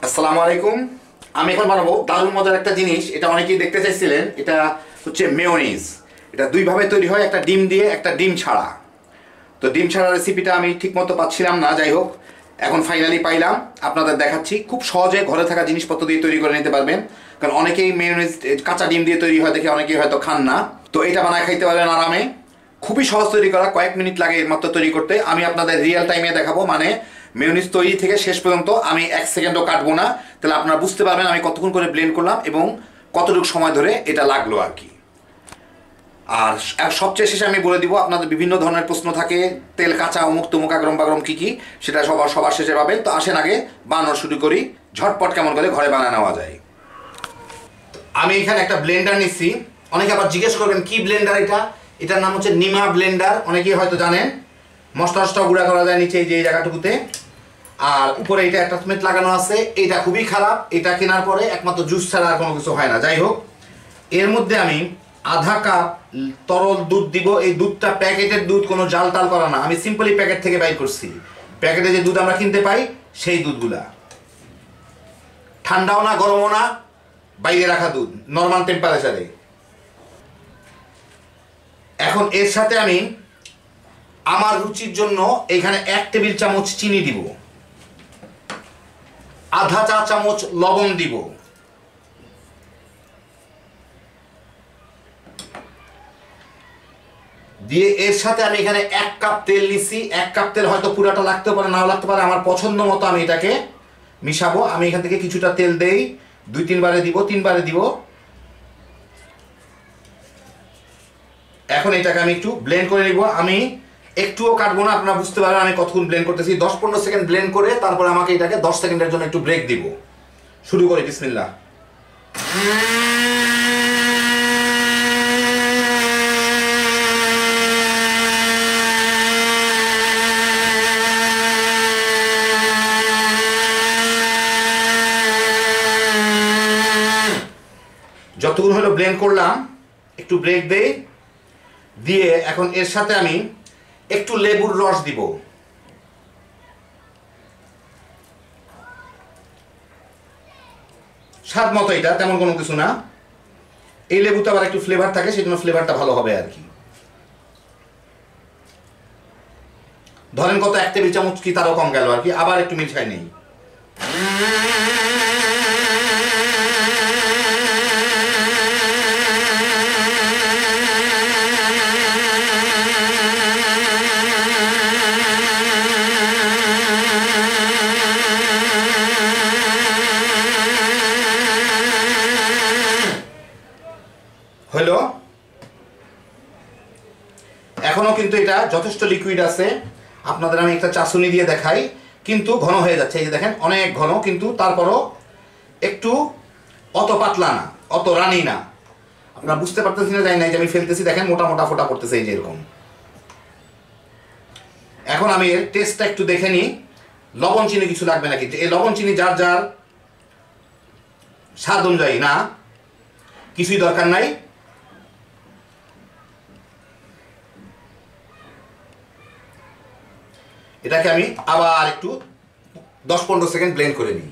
আসসালামু আলাইকুম। আমি এখন বানাবো দারুণ মজার একটা জিনিস। এটা অনেকেই দেখতে চাইছিলেন। এটা হচ্ছে মেয়োনিজ। এটা দুইভাবে তৈরি হয়, একটা ডিম দিয়ে, একটা ডিম ছাড়া। তো ডিম ছাড়া রেসিপিটা আমি ঠিকমতো পাচ্ছিলাম না, যাই হোক এখন ফাইনালি পাইলাম। আপনাদের দেখাচ্ছি। খুব সহজে ঘরে থাকা জিনিসপত্র দিয়ে তৈরি করে নিতে পারবেন, কারণ অনেকেই মেয়োনিজ কাঁচা ডিম দিয়ে তৈরি হয় দেখে অনেকেই হয়তো খান না। তো এটা বানায় খাইতে পারবেন আরামে। খুবই সহজ তৈরি করা, কয়েক মিনিট লাগে এর মাত্র তৈরি করতে। আমি আপনাদের রিয়েল টাইমে দেখাবো, মানে মেয়োনিজ তৈরি থেকে শেষ পর্যন্ত আমি 1 সেকেন্ডও কাটবো না। তাহলে আপনারা বুঝতে পারবেন আমি কতক্ষণ করে ব্লেন্ড করলাম এবং কতটুকু সময় ধরে এটা লাগলো আর কি। আর সবচেয়ে শেষে আমি বলে দিব, আপনাদের বিভিন্ন ধরনের প্রশ্ন থাকে, তেল কাঁচা অমুক তমুক আগরম বাগরম কী কী, সেটা সবার শেষে পাবেন। তো আসেন আগে বানানো শুরু করি, ঝটপট কেমন করে ঘরে বানানো নেওয়া যায়। আমি এখানে একটা ব্লেন্ডার নিচ্ছি। অনেকে আবার জিজ্ঞেস করবেন কি ব্লেন্ডার এটা। এটার নাম হচ্ছে নিমা ব্লেন্ডার, অনেকেই হয়তো জানেন। মশলা টসলা গুঁড়া করা যায় নিচে এই জায়গাটুকুতে, আর উপরে এটা অ্যাটাচমেন্ট লাগানো আছে। এটা খুবই খারাপ, এটা কেনার পরে একমাত্র জুস ছাড়া আর কোনো কিছু হয় না। যাই হোক, এর মধ্যে আমি আধা কাপ তরল দুধ দিব। এই দুধটা প্যাকেটের দুধ, কোনো জাল টাল করা না, আমি সিম্পলি প্যাকেট থেকে বাইর করছি। প্যাকেটে যে দুধ আমরা কিনতে পাই সেই দুধগুলা, ঠান্ডাও না গরমও না, বাইরে রাখা দুধ, নর্মাল টেম্পারেচারে। এখন এর সাথে আমি আমার রুচির জন্য এখানে 1 টেবিল চামচ চিনি দিব, আধা চা চামচ লবণ দিব, দিয়ে এর সাথে আমি এখানে 1 কাপ তেল নিছি। 1 কাপ তেল হয়তো পুরাটা লাগতে পারে, নাও লাগতে পারে, আমার পছন্দ মতো আমি এটাকে মিশাবো। আমি এখান থেকে কিছুটা তেল দেই, 2-3 বারে দিব, 3 বারে দিব। এখন এটাকে আমি একটু ব্লেন্ড করে নিব। আমি একটুও কাটবো না, আপনারা বুঝতে পারবেন আমি কতক্ষণ ব্লেন্ড করতেছি। 10-15 সেকেন্ড ব্লেন্ড করে তারপরে আমাকে এটাকে 10 সেকেন্ডের জন্য একটু ব্রেক দিব। শুরু করি, বিসমিল্লাহ। যতক্ষণ হলো ব্লেন্ড করলাম, একটু ব্রেক দেই, দিয়ে এখন এর সাথে আমি একটু লেবুর রস দিব। স্বাদ মতো, এটা তেমন কোনো কিছু না। এই লেবুতে আবার একটু ফ্লেভার থাকে, সেই জন্য ফ্লেভারটা ভালো হবে আর কি। ধরেন কত, 1 টেবিল চামচ কি তারও কম গেল আর কি। আবার একটু মিঠাই নেই। হলো, এখনো কিন্তু এটা যথেষ্ট লিকুইড আছে। আপনাদের আমি একটা চাশুনি দিয়ে দেখাই, কিন্তু ঘন হয়ে যাচ্ছে। এই যে দেখেন, অনেক ঘন, কিন্তু তারপরও একটু অত পাতলা না, অত রানি না। আপনারা বুঝতে পারতেছি না, জানি না, যে আমি ফেলতেছি, দেখেন মোটা মোটা ফোঁটা পড়তেছে এই যে এরকম। এখন আমি এর টেস্টটা একটু দেখে নিই, লবণ চিনি কিছু লাগবে নাকি। এই লবণ চিনি যার যার স্বাদ অনুযায়ী, না কিছুই দরকার নাই। এটাকে আমি আবার একটু 10-15 সেকেন্ড ব্লেন্ড করে নিই।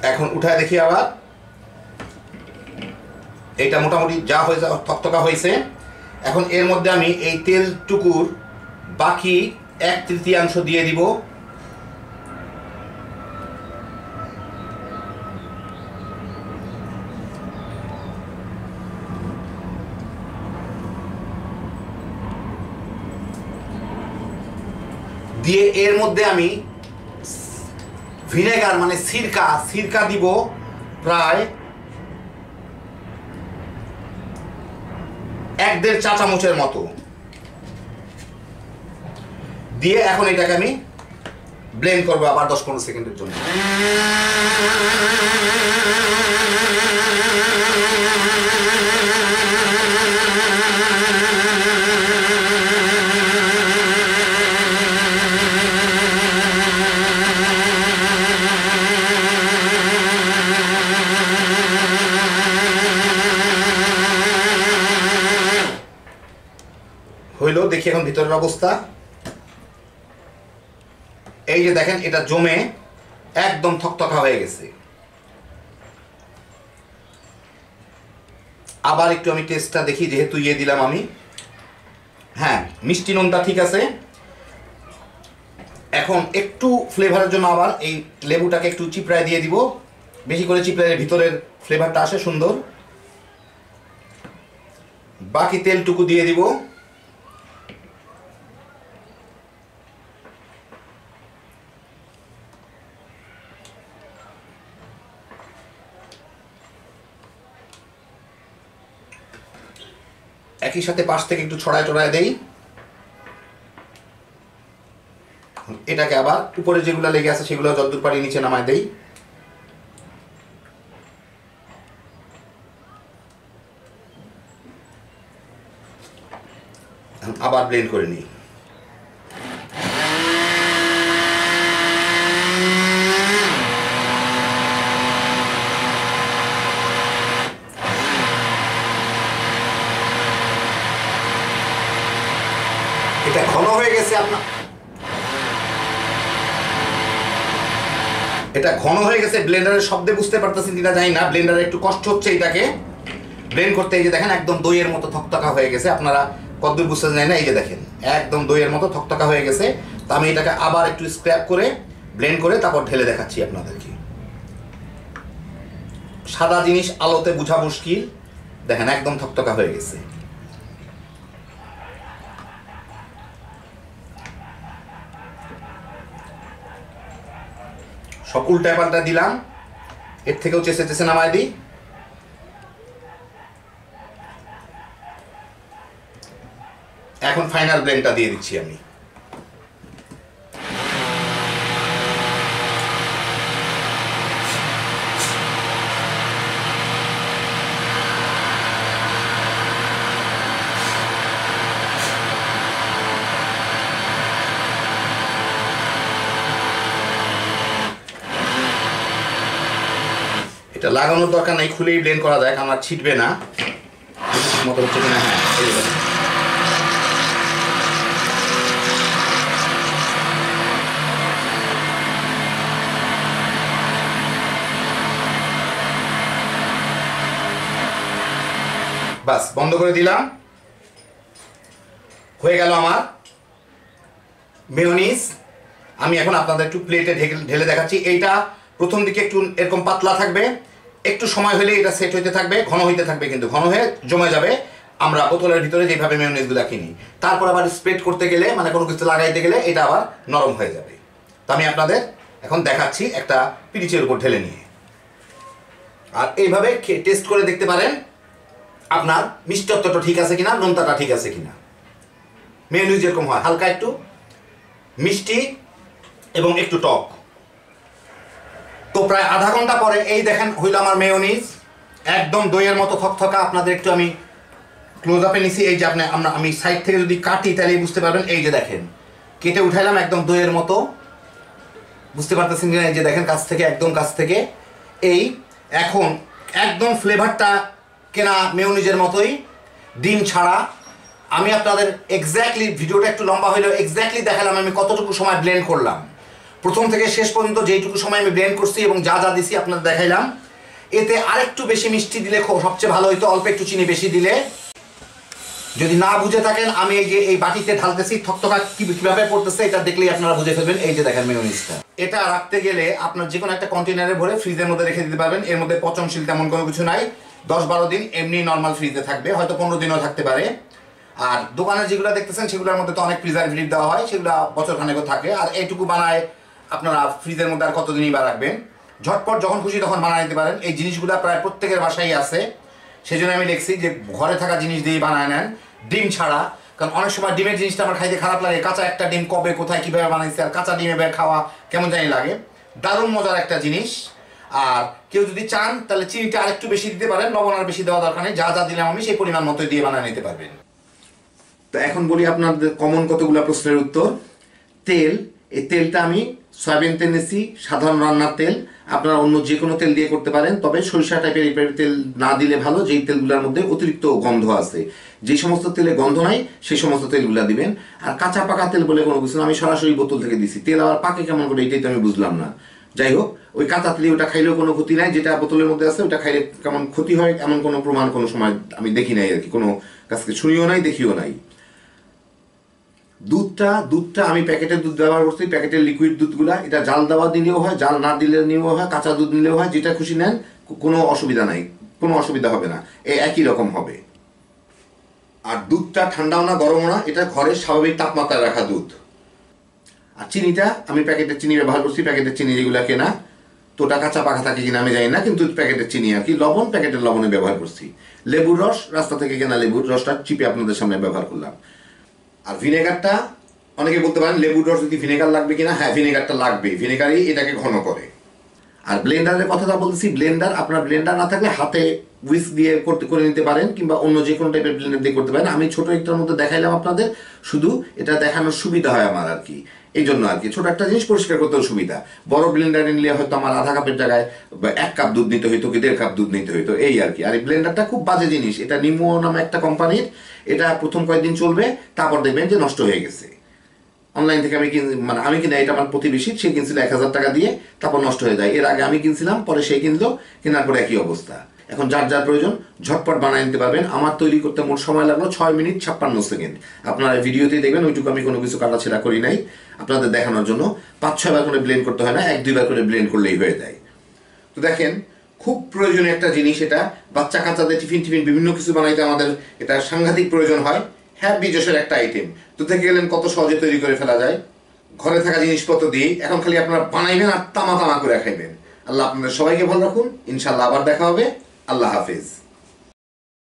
এখন উঠায় দেখি আবার, এইটা মোটামুটি যা হয়েছে, থকথকা হয়েছে। এখন এর মধ্যে আমি এই তেলটুকুর বাকি 1/3 দিয়ে দিব। দিয়ে এর মধ্যে আমি ভিনেগার মানে সিরকা দিব প্রায় 1-1.5 চা চামচের মতো। দিয়ে এখন এটাকে আমি ব্লেন্ড করবো আবার 10-15 সেকেন্ডের জন্য। হইলো, দেখি এখন ভিতরের অবস্থা। এই যে দেখেন এটা জমে একদম থকথকা হয়ে গেছে। আবার একটু আমি টেস্টটা দেখি, যেহেতু দিলাম আমি। হ্যাঁ, মিষ্টি নুনটা ঠিক আছে। এখন একটু ফ্লেভারের জন্য আবার এই লেবুটাকে একটু চিপড়ায় দিয়ে দিব, বেশি করে চিপড়ায় ভিতরের ফ্লেভারটা আসে সুন্দর। বাকি তেলটুকু দিয়ে দিব। একই সাথে পাশ থেকে একটু ছড়ায় টড়ায় দেই। এটাকে আবার উপরে যেগুলো লেগে আছে সেগুলো যতদূর পারি নিচে নামায় দেই। আবার ব্লেন্ড করে নিই। এটা ঘন হয়ে গেছে আপনার, এটা ঘন হয়ে গেছে। ব্লেন্ডারের শব্দে বুঝতে পারতেছেন কিনা জানি না, ব্লেন্ডারে একটু কষ্ট হচ্ছে এটাকে ব্লেন্ড করতে। এই যে দেখেন একদম দইয়ের মতো থকথকা হয়ে গেছে। আপনারা কতদূর বুঝতে জানি না, এই যে দেখেন একদম দইয়ের মতো থকথকা হয়ে গেছে। তো আমি এটাকে আবার একটু স্ক্র্যাপ করে ব্লেন্ড করে তারপর ঢেলে দেখাচ্ছি আপনাদেরকে। সাদা জিনিস আলোতে বোঝা মুশকিল, দেখেন একদম থকথকা হয়ে গেছে। সব উল্টায় পাল্টা দিলাম, এর থেকেও চেষে চেষে নামায় দিই। এখন ফাইনাল ব্লেন্ডটা দিয়ে দিচ্ছি আমি। এটা লাগানোর দরকার নাই, খুলেই ব্লেন্ড করা যায়, আমার ছিটবে না। মতো হচ্ছে কিনা, হ্যাঁ বাস বন্ধ করে দিলাম। হয়ে গেল আমার মেয়োনিজ। আমি এখন আপনাদের একটু প্লেটে ঢেলে দেখাচ্ছি। এইটা প্রথম দিকে একটু এরকম পাতলা থাকবে, একটু সময় হলে এটা সেট হইতে থাকবে, ঘন হইতে থাকবে, কিন্তু ঘন হয়ে জমে যাবে আমরা বোতলের ভিতরে যেভাবে মেয়োনিজগুলো কিনি। তারপর আবার স্প্রেড করতে গেলে, মানে কোনো কিছু লাগাইতে গেলে এটা আবার নরম হয়ে যাবে। তো আমি আপনাদের এখন দেখাচ্ছি একটা পিরিচের উপর ঢেলে নিয়ে। আর এইভাবে টেস্ট করে দেখতে পারেন আপনার মিষ্টত্বটা ঠিক আছে কিনা, নোনতাটা ঠিক আছে কিনা। মেয়োনিজ যেরকম হয়, হালকা একটু মিষ্টি এবং একটু টক। তো প্রায় আধা ঘন্টা পরে এই দেখেন হইল আমার মেয়োনিজ, একদম দইয়ের মতো থকথকা। আপনাদের একটু আমি ক্লোজ আপে নিছি। এই যে আমি সাইড থেকে যদি কাটি তাহলে বুঝতে পারবেন। এই যে দেখেন কেটে উঠাইলাম, একদম দইয়ের মতো, বুঝতে পারতেছেন কিনা। এই যে দেখেন কাছ থেকে, একদম কাছ থেকে। এই এখন একদম ফ্লেভারটা কেনা মেয়োনিজের মতোই, ডিম ছাড়া। আমি আপনাদের এক্স্যাক্টলি, ভিডিওটা একটু লম্বা হইলেও এক্স্যাক্টলি দেখালাম আমি কতটুকু সময় ব্লেন্ড করলাম। প্রথম থেকে শেষ পর্যন্ত যেইটুকু সময় আমি ব্লেন্ড করছি এবং যা যা দিছি আপনাদের দেখাইলাম। এতে আরেকটু বেশি মিষ্টি দিলে সবচেয়ে ভালো হইতো, অল্প একটু চিনি বেশি দিলে। যদি না বুঝে থাকেন, আমি এই যে এই বাটিতে ঢালতেছি, থকথকা কিভাবে পড়তেছে এটা দেখলেই আপনারা বুঝে ফেলবেন। এই যে দেখেন মেয়োনিজটা, এটা রাখতে গেলে আপনার যে কোনো একটা কন্টেনারে ভরে ফ্রিজের মধ্যে রেখে দিতে পারবেন। এর মধ্যে পচনশীল তেমন কোনো কিছু নাই। 10-12 দিন এমনি নর্মাল ফ্রিজে থাকবে, হয়তো 15 দিনও থাকতে পারে। আর দোকানে যেগুলো দেখতেছেন সেগুলোর মধ্যে তো অনেক প্রিজারভেটিভ দেওয়া হয়, সেগুলো বছরখানেকও থাকে। আর এইটুকু বানায় আপনারা ফ্রিজের মধ্যে আর কতদিনই বা রাখবেন। ঝটপট যখন খুশি তখন বানিয়ে নিতে পারেন। এই জিনিসগুলো প্রায় প্রত্যেকের বাসায় আছে, সেই জন্য আমি লিখছি যে ঘরে থাকা জিনিস দিয়ে বানায় নেন, ডিম ছাড়া। কারণ অনেক সময় ডিমের জিনিসটা আমার খাইতে খারাপ লাগে, কাঁচা একটা ডিম কবে কোথায় কীভাবে বানাইছে, আর কাঁচা ডিমে বের খাওয়া কেমন জানি লাগে। দারুণ মজার একটা জিনিস। আর কেউ যদি চান তাহলে চিনিটা আরেকটু বেশি দিতে পারেন, লবণ আর বেশি দেওয়া দরকার নেই। যা যা দিলাম আমি সেই পরিমাণ মতোই দিয়ে বানিয়ে নিতে পারবেন। তো এখন বলি আপনাদের কমন কতগুলো প্রশ্নের উত্তর। তেল, এই তেলটা আমি সয়াবিন তেল নিচ্ছি, সাধারণ রান্নার তেল। আপনারা অন্য যে কোনো তেল দিয়ে করতে পারেন, তবে সরিষা টাইপের এই তেল না দিলে ভালো, যেই তেলগুলোর মধ্যে অতিরিক্ত গন্ধ আছে। যে সমস্ত তেলে গন্ধ নাই সেই সমস্ত তেলগুলো দিবেন। আর কাঁচা পাকা তেল বলে কোনো কিছু না, আমি সরাসরি বোতল থেকে দিছি। তেল আবার পাকে কেমন করে এটাই তো আমি বুঝলাম না। যাই হোক, ওই কাঁচা তেলে ওটা খাইলেও কোনো ক্ষতি নাই, যেটা বোতলের মধ্যে আছে ওটা খাইলে কেমন ক্ষতি হয় এমন কোনো প্রমাণ কোনো সময় আমি দেখি নাই আর কি, কোনো কাছকে শুনিও নাই, দেখিও নাই। দুধটা আমি প্যাকেটের দুধ ব্যবহার করছি, প্যাকেটের লিকুইড দুধগুলা। এটা জাল দেওয়া দিলেও হয়, জাল না দিলে নিলেও হয়, কাঁচা দুধ নিলেও হয়, যেটা খুশি নেন, কোনো অসুবিধা নাই, কোনো অসুবিধা হবে না, একই রকম হবে। আর দুধটা ঠান্ডাও না গরমও না, এটা ঘরের স্বাভাবিক তাপমাত্রায় রাখা দুধ। আর চিনিটা আমি প্যাকেটের চিনি ব্যবহার করছি, প্যাকেটের চিনি যেগুলো কেনা, তো ওটা কাঁচা পাকা থাকে কিনা আমি জানি না, কিন্তু প্যাকেটের চিনি আর কি। লবণ প্যাকেটের লবণে ব্যবহার করছি। লেবুর রস রাস্তা থেকে কেনা লেবুর রসটা চিপে আপনাদের সামনে ব্যবহার করলাম। আর ভিনেগারটা, অনেকে বলতে পারেন লেবুর রস যদি ভিনেগার লাগবে কিনা, হ্যাঁ ভিনেগারটা লাগবে, ভিনেগারই এটাকে ঘন করে। আর ব্লেন্ডারের কথাটা বলছি, ব্লেন্ডার আপনার ব্লেন্ডার না থাকলে হাতে উইস্ক দিয়ে করে নিতে পারেন, কিংবা অন্য যে কোনো টাইপের ব্লেন্ডার দিয়ে করতে পারেন। আমি ছোট একটার মধ্যে দেখাইলাম আপনাদের, শুধু এটা দেখানোর সুবিধা হয় আমার আর কি, এই জন্য আর কি। ছোট একটা জিনিস পরিষ্কার করতেও সুবিধা। বড় ব্লেন্ডারে নিলে হয়তো আমার আধা কাপের জায়গায় 1 কাপ দুধ নিতে হইতো, কি 1.5 কাপ দুধ নিতে হইতো, এই আর কি। আর এই ব্লেন্ডারটা খুব বাজে জিনিস, এটা নিমো নামে একটা কোম্পানির। এটা প্রথম কয়েকদিন চলবে, তারপর দেখবেন যে নষ্ট হয়ে গেছে। অনলাইন থেকে আমি কিনা, এটা আমার প্রতিবেশী, সে কিনছিল 1000 টাকা দিয়ে, তারপর নষ্ট হয়ে যায়। এর আগে আমি কিনছিলাম, পরে সে কিনলো, কেনার পরে একই অবস্থা। এখন যার যার প্রয়োজন ঝটপট বানিয়ে নিতে পারবেন। আমার তৈরি করতে মোট সময় লাগলো 6 মিনিট 56 সেকেন্ড। আপনারা ভিডিওতেই দেখবেন, ওইটুকু আমি কোনো কিছু কাটাছেড়া করি নাই, আপনাদের দেখানোর জন্য। 5-6 বার করে ব্লেন্ড করতে হয় না, 1-2 বার করে ব্লেন্ড করলেই হয়ে যায়। তো দেখেন, খুব প্রয়োজনীয় একটা জিনিস এটা। বাচ্চা কাচ্চাদের টিফিন বিভিন্ন কিছু বানাইতে আমাদের এটা সাংঘাতিক প্রয়োজন হয়। হ্যাপি জোশের একটা আইটেম। তো দেখে গেলেন কত সহজে তৈরি করে ফেলা যায় ঘরে থাকা জিনিসপত্র দিয়ে। এখন খালি আপনারা বানাইবেন আর তামা করে খাইবেন। আল্লাহ আপনাদের সবাইকে ভালো রাখুন। ইনশাল্লাহ আবার দেখা হবে। আল্লাহ হাফেজ।